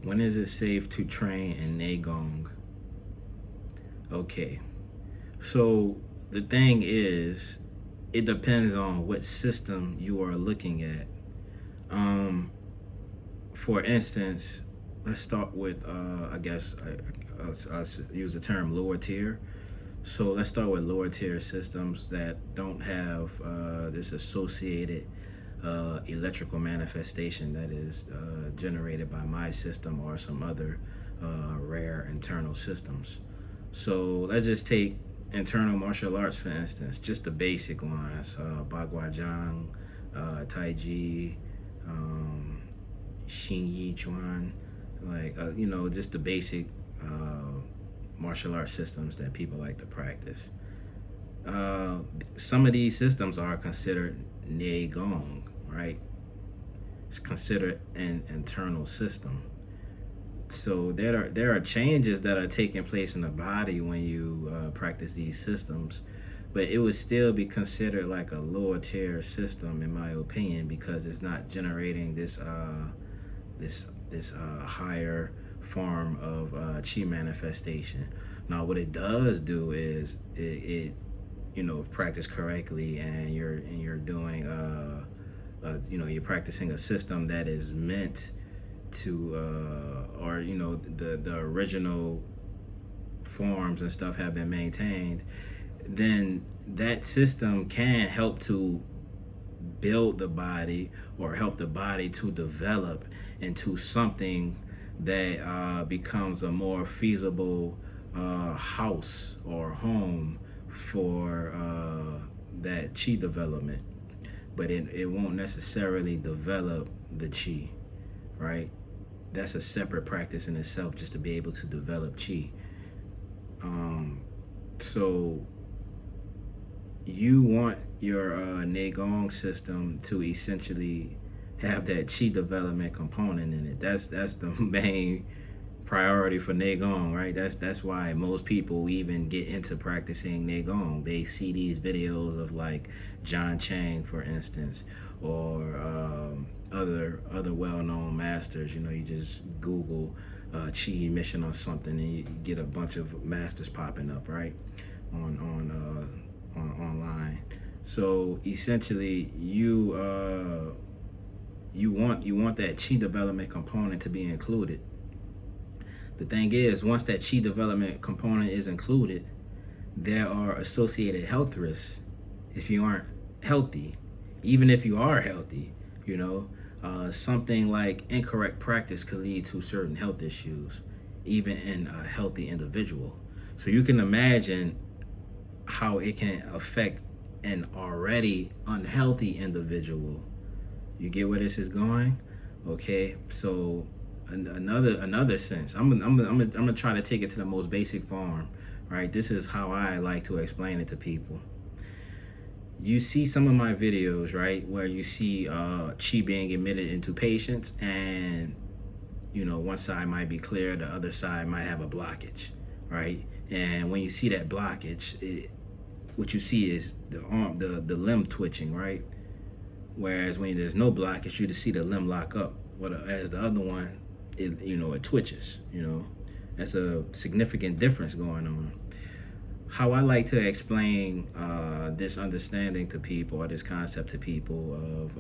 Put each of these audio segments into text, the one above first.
When is it safe to train in Neigong? Okay, so the thing is, it depends on what system you are looking at. For instance, let's start with, I guess, I'll use the term lower tier. So let's start with lower tier systems that don't have this associated electrical manifestation that is generated by my system or some other rare internal systems. So let's just take internal martial arts, for instance, just the basic ones, Bagua Jiang, Tai Chi, Xin Yi Chuan, just the basic martial arts systems that people like to practice. Some of these systems are considered Neigong, right? It's considered an internal system. So there are changes that are taking place in the body when you practice these systems, but it would still be considered like a lower tier system, in my opinion, because it's not generating this higher form of chi manifestation. Now, what it does do is it if practiced correctly, and you're doing you're practicing a system that is meant to or the original forms and stuff have been maintained, then that system can help to build the body or help the body to develop into something that becomes a more feasible house or home for that chi development. But it won't necessarily develop the chi, right? That's a separate practice in itself, just to be able to develop chi. So you want your Neigong system to essentially have that chi development component in it. That's the main priority for Neigong, right? That's why most people even get into practicing Neigong. They see these videos of like John Chang, for instance, or other well-known masters. You just Google Chi mission or something, and you get a bunch of masters popping up, right, on online. So essentially, you want that chi development component to be included. The thing is, once that chi development component is included, there are associated health risks if you aren't healthy. Even if you are healthy, something like incorrect practice could lead to certain health issues, even in a healthy individual. So you can imagine how it can affect an already unhealthy individual. You get where this is going? Okay, so another sense. I'm gonna try to take it to the most basic form, right? This is how I like to explain it to people. You see some of my videos, right, where you see chi being emitted into patients, and one side might be clear, the other side might have a blockage, right? And when you see that blockage, what you see is the limb twitching, right? Whereas when there's no blockage, you just see the limb lock up. As the other one, it twitches. That's a significant difference going on. How I like to explain this understanding to people, or this concept to people of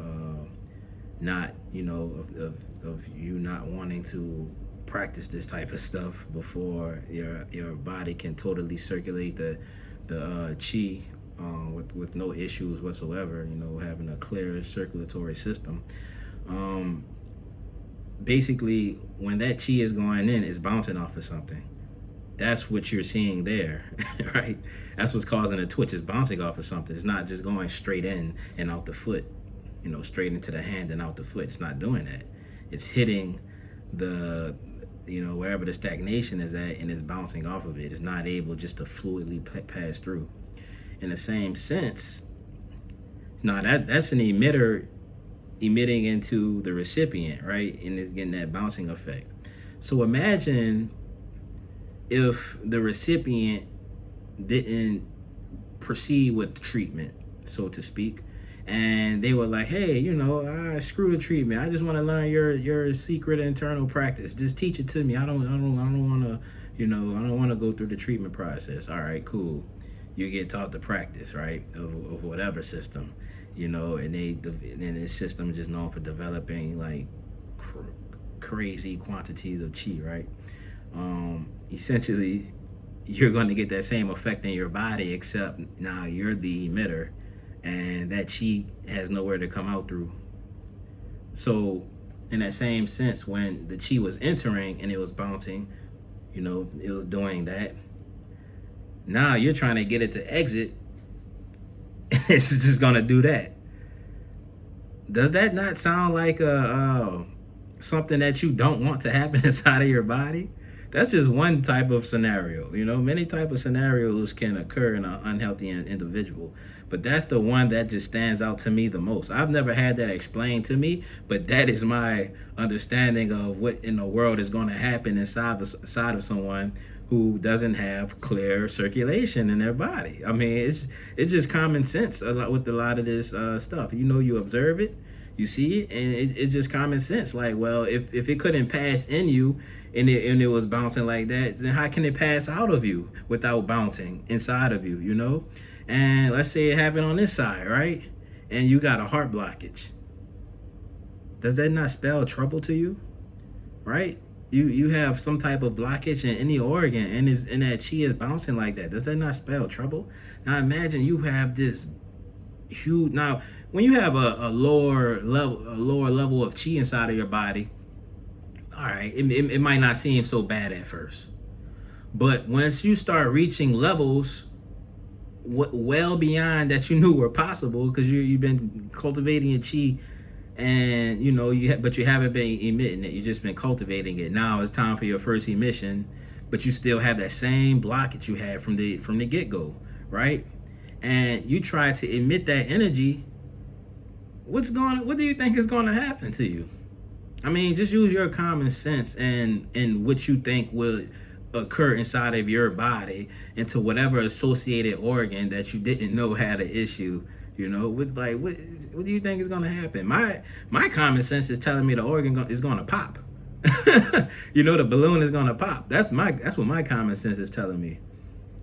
not, of you not wanting to practice this type of stuff before your body can totally circulate the chi with no issues whatsoever, having a clear circulatory system. Basically, when that chi is going in, it's bouncing off of something. That's what you're seeing there, right? That's what's causing the twitch. It's bouncing off of something. It's not just going straight in and out the foot, straight into the hand and out the foot. It's not doing that. It's hitting the, wherever the stagnation is at, and it's bouncing off of it. It's not able just to fluidly pass through. In the same sense, now that's an emitter emitting into the recipient, right? And it's getting that bouncing effect. So imagine if the recipient didn't proceed with treatment, so to speak, and they were like, hey, screw the treatment. I just want to learn your secret internal practice. Just teach it to me. I don't want to, I don't want to go through the treatment process. All right, cool. You get taught the practice, right, of whatever system, and this system is just known for developing like crazy quantities of chi, right? Essentially, you're going to get that same effect in your body, except now you're the emitter, and that chi has nowhere to come out through. So, in that same sense, when the chi was entering and it was bouncing, it was doing that. Now you're trying to get it to exit, and it's just going to do that. Does that not sound like something that you don't want to happen inside of your body? That's just one type of scenario. Many type of scenarios can occur in an unhealthy individual, but that's the one that just stands out to me the most. I've never had that explained to me, but that is my understanding of what in the world is going to happen inside of someone who doesn't have clear circulation in their body. I mean, it's just common sense with a lot of this stuff. You observe it, you see it, and it's just common sense. Like, well, if it couldn't pass in you, and it was bouncing like that, then how can it pass out of you without bouncing inside of you? And let's say it happened on this side, right? And you got a heart blockage. Does that not spell trouble to you? Right? You have some type of blockage in any organ, and that chi is bouncing like that. Does that not spell trouble? Now imagine you have this huge. Now, when you have a lower level of chi inside of your body, all right, it might not seem so bad at first, but once you start reaching levels well beyond that you knew were possible, because you've been cultivating your chi, and but you haven't been emitting it. You've just been cultivating it. Now it's time for your first emission, but you still have that same blockage you had from the get-go, right? And you try to emit that energy. What do you think is going to happen to you? I mean, just use your common sense and what you think will occur inside of your body into whatever associated organ that you didn't know had an issue. With what do you think is going to happen? My common sense is telling me the organ is going to pop. The balloon is going to pop. That's what my common sense is telling me.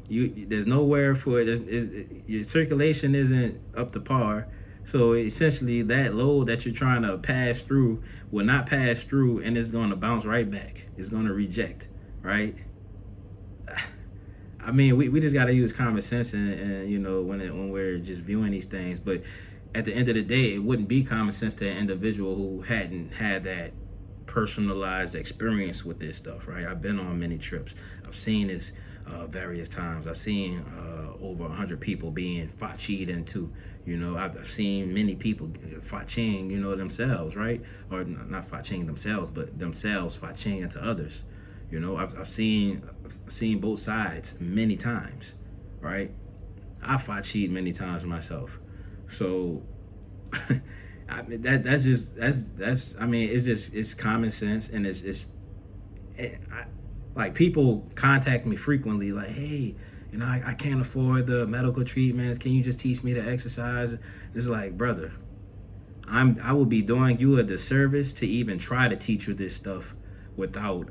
There's nowhere for it. Your circulation isn't up to par. So essentially, that load that you're trying to pass through will not pass through, and it's going to bounce right back. It's going to reject, right? I mean, we just got to use common sense, and when we're just viewing these things. But at the end of the day, it wouldn't be common sense to an individual who hadn't had that personalized experience with this stuff, right? I've been on many trips. I've seen this various times. I've seen over 100 people being fachied into. I've seen many people faching, themselves, right? Or not faching themselves, but themselves faching into others. I've seen both sides many times, right? I fachied many times myself. So I mean, that's I mean, it's common sense, and like people contact me frequently, like, hey, I can't afford the medical treatments. Can you just teach me to exercise? It's like, brother, I will be doing you a disservice to even try to teach you this stuff without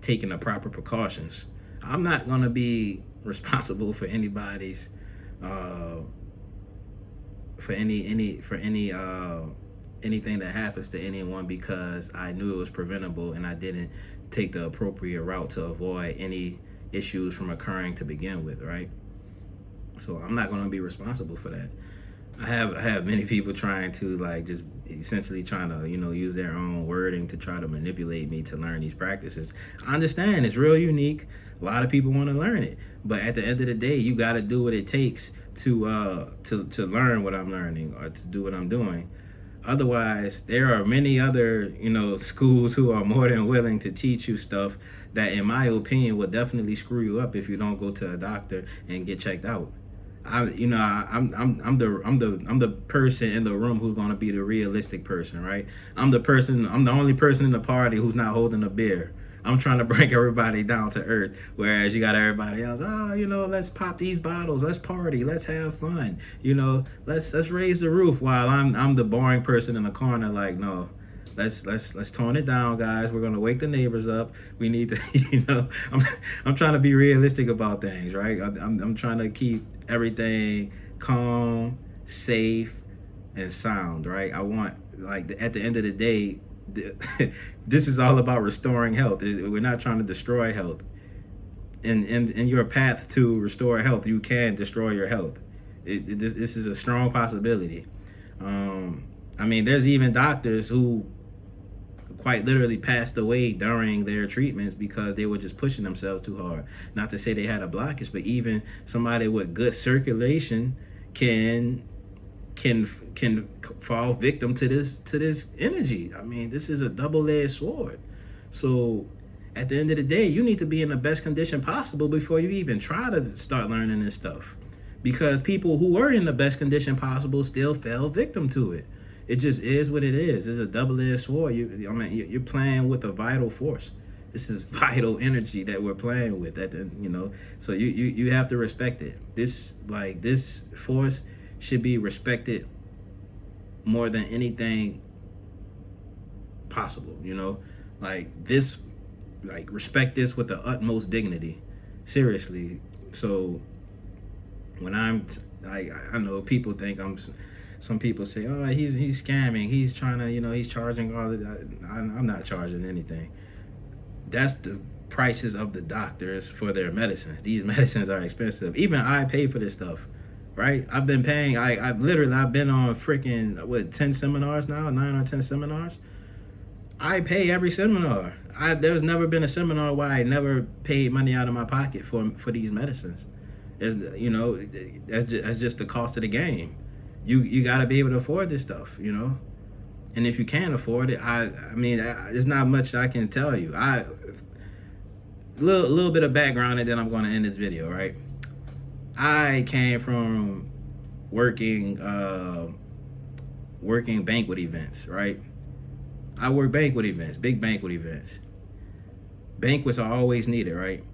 taking the proper precautions. I'm not gonna be responsible for anybody's anything that happens to anyone because I knew it was preventable and I didn't take the appropriate route to avoid any issues from occurring to begin with, right? So I'm not going to be responsible for that. I have many people trying to just essentially trying to use their own wording to try to manipulate me to learn these practices. I understand it's real unique. A lot of people want to learn it, but at the end of the day, you got to do what it takes to learn what I'm learning or to do what I'm doing. Otherwise, there are many other schools who are more than willing to teach you stuff that, in my opinion, will definitely screw you up if you don't go to a doctor and get checked out. I'm the person in the room who's gonna be the realistic person, right? I'm the only person in the party who's not holding a beer. I'm trying to bring everybody down to earth, whereas you got everybody else, oh, let's pop these bottles, let's party, let's have fun, let's raise the roof, while I'm the boring person in the corner, like, no, let's tone it down, guys. We're gonna wake the neighbors up. We need to, I'm trying to be realistic about things, right? I'm trying to keep everything calm, safe, and sound, right? I want, like, at the end of the day, this is all about restoring health. We're not trying to destroy health. In your path to restore health, you can destroy your health. This is a strong possibility. There's even doctors who quite literally passed away during their treatments because they were just pushing themselves too hard. Not to say they had a blockage, but even somebody with good circulation can fall victim to this energy. This is a double-edged sword. So at the end of the day, you need to be in the best condition possible before you even try to start learning this stuff, because people who were in the best condition possible still fell victim to it. It just is what it is. It's a double-edged sword. You're playing with a vital force. This is vital energy that we're playing with. So you have to respect it. This force should be respected more than anything possible. Respect this with the utmost dignity. Seriously. So when I'm I know people think some people say, oh, he's scamming, he's trying to, he's charging all of that. I'm not charging anything. That's the prices of the doctors for their medicines. These medicines are expensive. Even I pay for this stuff, right? I've been paying. I've been on freaking 10 seminars now, 9 or 10 seminars. I pay every seminar. There's never been a seminar where I never paid money out of my pocket for these medicines. That's just the cost of the game. You got to be able to afford this stuff, and if you can't afford it, there's not much I can tell you. Little bit of background, and then I'm going to end this video, right? I came from working banquet events, right? I work banquet events, big banquet events. Banquets are always needed, right?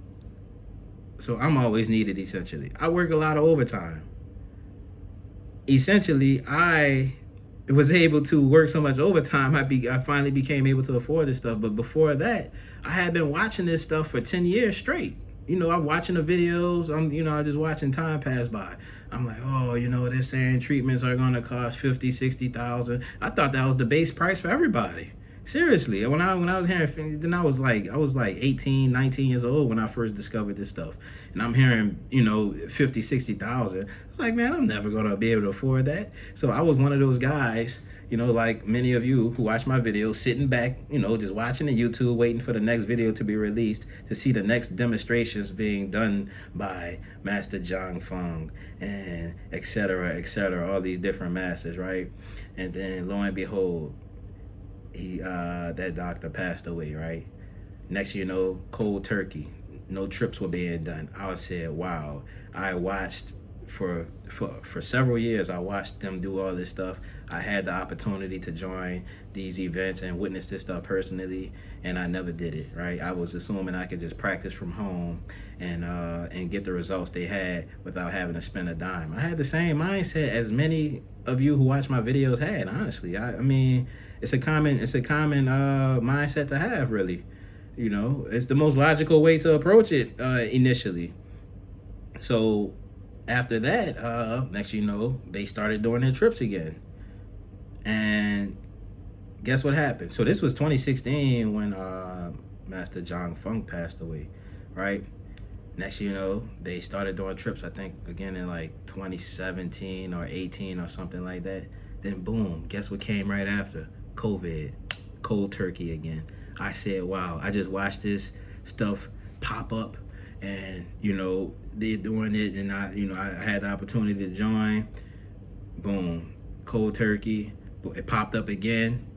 So I'm always needed, essentially. I work a lot of overtime. Essentially, I was able to work so much overtime, I finally became able to afford this stuff. But before that, I had been watching this stuff for 10 years straight. I'm watching the videos. I'm just watching time pass by. I'm like, oh, they're saying treatments are going to cost $50,000-$60,000. I thought that was the base price for everybody. Seriously, when I was hearing, then I was like 18, 19 years old when I first discovered this stuff, and I'm hearing $50,000-$60,000. It's like, man, I'm never gonna be able to afford that. So I was one of those guys, like many of you who watch my videos, sitting back, just watching the YouTube, waiting for the next video to be released to see the next demonstrations being done by Master Jiang Feng and et cetera, all these different masters, right? And then lo and behold, that doctor passed away, right? Next cold turkey, no trips were being done. I said, wow. I watched for several years. I watched them do all this stuff. I had the opportunity to join these events and witness this stuff personally, and I never did it, right? I was assuming I could just practice from home and get the results they had without having to spend a dime. I had the same mindset as many of you who watch my videos had, honestly. It's a common mindset to have, really. It's the most logical way to approach it initially. So after that, next they started doing their trips again. And guess what happened? So this was 2016 when Master Jiang Feng passed away, right? Next they started doing trips, I think, again in like 2017 or 18 or something like that. Then boom, guess what came right after? COVID, cold turkey again. I said, wow, I just watched this stuff pop up, and they're doing it, and I had the opportunity to join. Boom, cold turkey. It popped up again,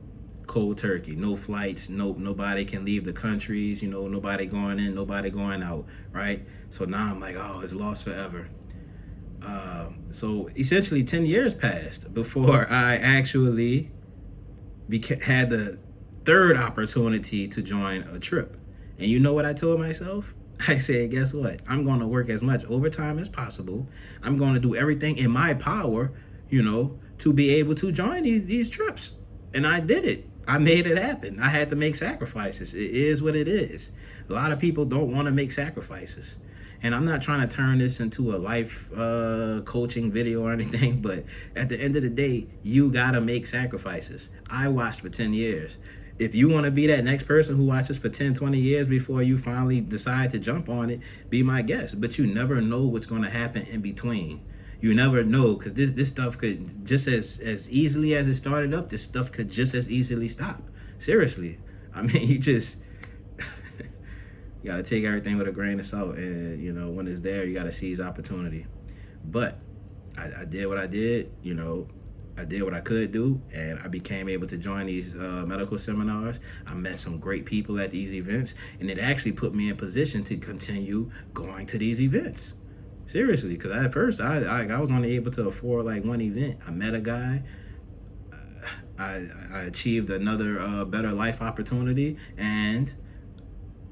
cold turkey. No flights, nobody can leave the countries, nobody going in, nobody going out, right? So now I'm like, oh, it's lost forever. So essentially 10 years passed before I actually had the third opportunity to join a trip. And you know what I told myself? I said, guess what? I'm going to work as much overtime as possible. I'm going to do everything in my power, to be able to join these trips. And I did it. I made it happen. I had to make sacrifices. It is what it is. A lot of people don't want to make sacrifices. And I'm not trying to turn this into a life coaching video or anything, but at the end of the day, you got to make sacrifices. I watched for 10 years. If you want to be that next person who watches for 10, 20 years before you finally decide to jump on it, be my guest. But you never know what's going to happen in between. You never know, because this stuff could, just as easily as it started up, this stuff could just as easily stop. Seriously. I mean, you got to take everything with a grain of salt. And, when it's there, you got to seize opportunity. But I did what I did, I did what I could do, and I became able to join these medical seminars. I met some great people at these events, and it actually put me in position to continue going to these events. Seriously, because at first I was only able to afford like one event. I met a guy. I achieved another better life opportunity, and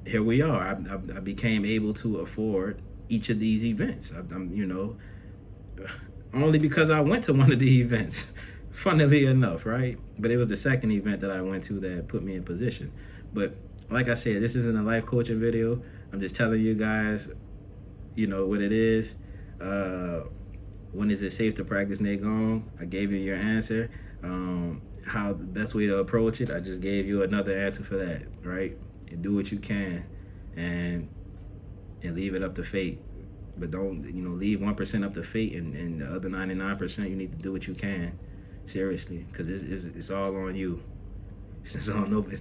here we are. I became able to afford each of these events. Only because I went to one of the events, funnily enough, right? But it was the second event that I went to that put me in position. But like I said, this isn't a life coaching video. I'm just telling you guys, what it is. When is it safe to practice Neigong? I gave you your answer. How the best way to approach it, I just gave you another answer for that, right? And do what you can, and leave it up to fate. But don't, leave 1% up to fate, and the other 99%, you need to do what you can. Seriously, because it's all on you. It's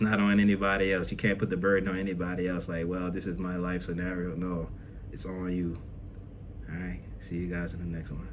not on anybody else. You can't put the burden on anybody else. Like, well, this is my life scenario. No, it's on you. All right. See you guys in the next one.